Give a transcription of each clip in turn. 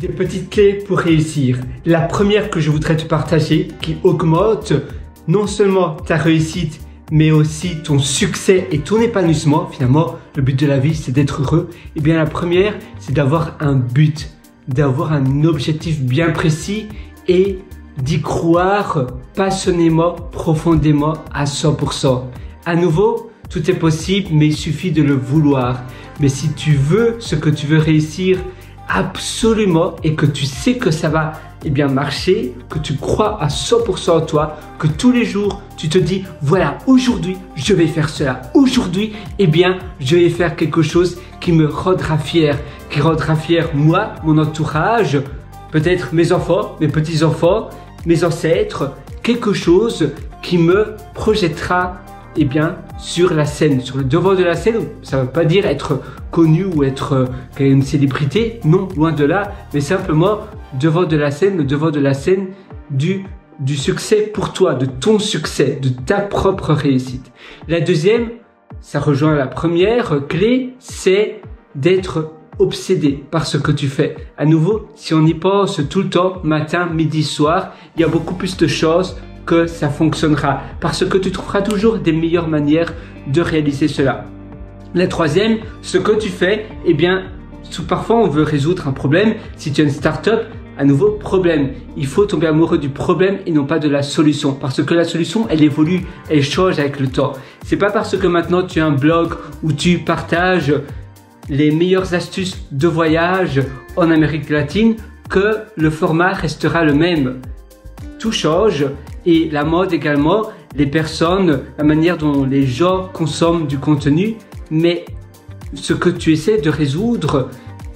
Des petites clés pour réussir. La première que je voudrais te partager, qui augmente non seulement ta réussite, mais aussi ton succès et ton épanouissement. Finalement, le but de la vie, c'est d'être heureux. Et bien la première, c'est d'avoir un but, d'avoir un objectif bien précis et d'y croire passionnément, profondément à 100%. À nouveau, tout est possible, mais il suffit de le vouloir. Mais si tu veux ce que tu veux réussir absolument et que tu sais que ça va marcher, que tu crois à 100% en toi, que tous les jours tu te dis voilà, aujourd'hui je vais faire cela, aujourd'hui je vais faire quelque chose qui me rendra fier, qui rendra fier moi, mon entourage, peut-être mes enfants, mes petits-enfants, mes ancêtres, quelque chose qui me projettera sur la scène, sur le devant de la scène. Ça ne veut pas dire être connu ou être une célébrité, non, loin de là, mais simplement devant de la scène, le devant de la scène du succès pour toi, de ton succès, de ta propre réussite. La deuxième, ça rejoint la première clé, c'est d'être obsédé par ce que tu fais. À nouveau, si on y pense tout le temps, matin, midi, soir, il y a beaucoup plus de chances que ça fonctionnera parce que tu trouveras toujours des meilleures manières de réaliser cela. La troisième, ce que tu fais, parfois on veut résoudre un problème. Si tu as une start-up, à nouveau, problème. Il faut tomber amoureux du problème et non pas de la solution. Parce que la solution, elle évolue, elle change avec le temps. C'est pas parce que maintenant tu as un blog où tu partages les meilleures astuces de voyage en Amérique latine que le format restera le même. Tout change et la mode également, les personnes, la manière dont les gens consomment du contenu, mais ce que tu essaies de résoudre,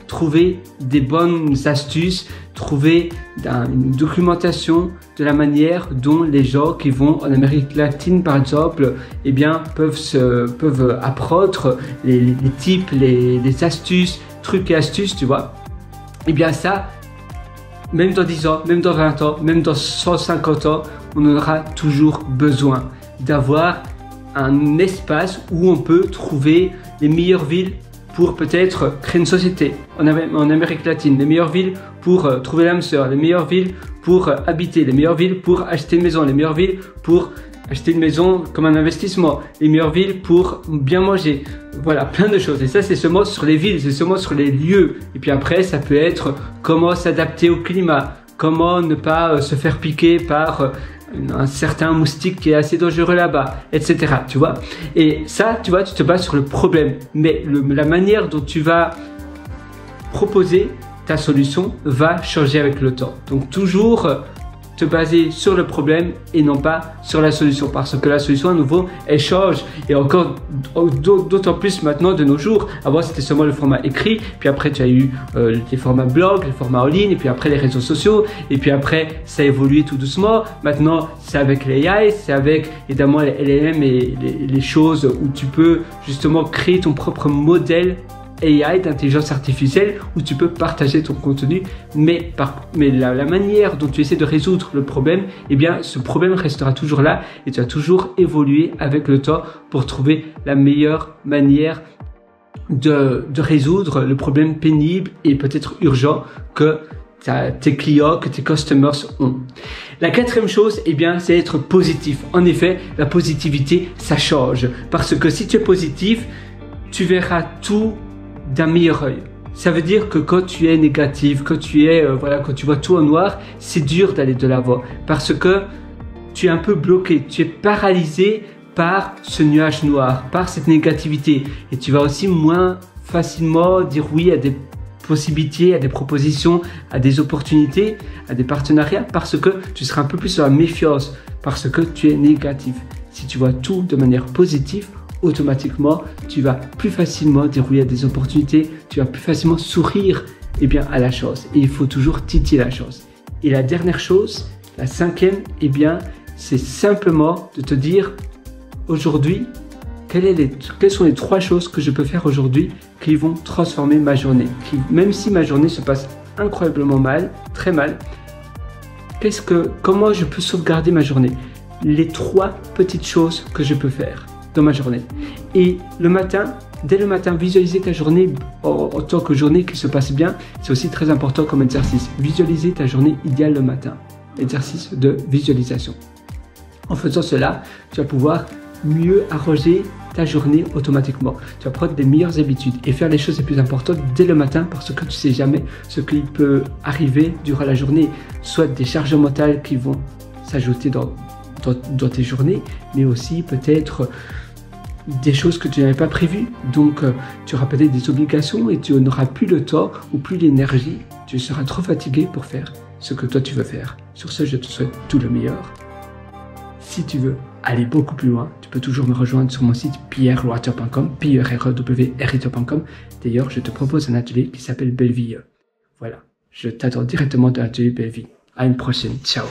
trouver des bonnes astuces, trouver une documentation de la manière dont les gens qui vont en Amérique latine par exemple, peuvent apprendre les types, les astuces, trucs et astuces, tu vois. Ça, même dans 10 ans, même dans 20 ans, même dans 150 ans, on aura toujours besoin d'avoir un espace où on peut trouver les meilleures villes pour peut-être créer une société en Amérique latine, les meilleures villes pour trouver l'âme sœur, les meilleures villes pour habiter, les meilleures villes pour acheter une maison, les meilleures villes pour acheter une maison comme un investissement, les meilleures villes pour bien manger. Voilà, plein de choses. Et ça, c'est seulement sur les villes, c'est seulement sur les lieux. Et puis après, ça peut être comment s'adapter au climat, comment ne pas se faire piquer par un certain moustique qui est assez dangereux là-bas, etc. Tu vois. Et ça, tu vois, tu te bases sur le problème. Mais la manière dont tu vas proposer ta solution va changer avec le temps. Donc toujours te baser sur le problème et non pas sur la solution, parce que la solution à nouveau elle change et encore d'autant plus maintenant de nos jours. Avant c'était seulement le format écrit, puis après tu as eu les formats blog, les formats en ligne, et puis après les réseaux sociaux, et puis après ça a évolué tout doucement. Maintenant c'est avec l'AI, c'est avec évidemment les LLM et les choses où tu peux justement créer ton propre modèle AI d'intelligence artificielle où tu peux partager ton contenu, mais la manière dont tu essaies de résoudre le problème, ce problème restera toujours là et tu vas toujours évoluer avec le temps pour trouver la meilleure manière de résoudre le problème pénible et peut-être urgent que tes clients, que tes customers ont. La quatrième chose, c'est être positif. En effet, la positivité, ça change parce que si tu es positif, tu verras tout d'un meilleur œil. Ça veut dire que quand tu es négatif, quand tu vois tout en noir, c'est dur d'aller de l'avant parce que tu es un peu bloqué, tu es paralysé par ce nuage noir, par cette négativité, et tu vas aussi moins facilement dire oui à des possibilités, à des propositions, à des opportunités, à des partenariats, parce que tu seras un peu plus dans la méfiance, parce que tu es négatif. Si tu vois tout de manière positive, automatiquement, tu vas plus facilement dérouler des opportunités, tu vas plus facilement sourire à la chose. Et il faut toujours titiller la chose. Et la dernière chose, la cinquième, c'est simplement de te dire aujourd'hui, quelles sont les 3 choses que je peux faire aujourd'hui qui vont transformer ma journée. Même si ma journée se passe incroyablement mal, très mal, comment je peux sauvegarder ma journée? Les 3 petites choses que je peux faire dans ma journée. Et le matin, dès le matin, visualiser ta journée en tant que journée qui se passe bien, c'est aussi très important comme exercice. Visualiser ta journée idéale le matin. Exercice de visualisation. En faisant cela, tu vas pouvoir mieux arranger ta journée automatiquement. Tu vas prendre des meilleures habitudes et faire les choses les plus importantes dès le matin parce que tu ne sais jamais ce qui peut arriver durant la journée. Soit des charges mentales qui vont s'ajouter dans tes journées, mais aussi peut-être des choses que tu n'avais pas prévues. Donc, tu auras peut-être des obligations et tu n'auras plus le temps ou plus l'énergie. Tu seras trop fatigué pour faire ce que toi tu veux faire. Sur ce, je te souhaite tout le meilleur. Si tu veux aller beaucoup plus loin, tu peux toujours me rejoindre sur mon site pierrewriter.com, pierrewriter.com. D'ailleurs, je te propose un atelier qui s'appelle Belle Vie. Voilà, je t'attends directement dans l'atelier Belle Vie. À une prochaine, ciao.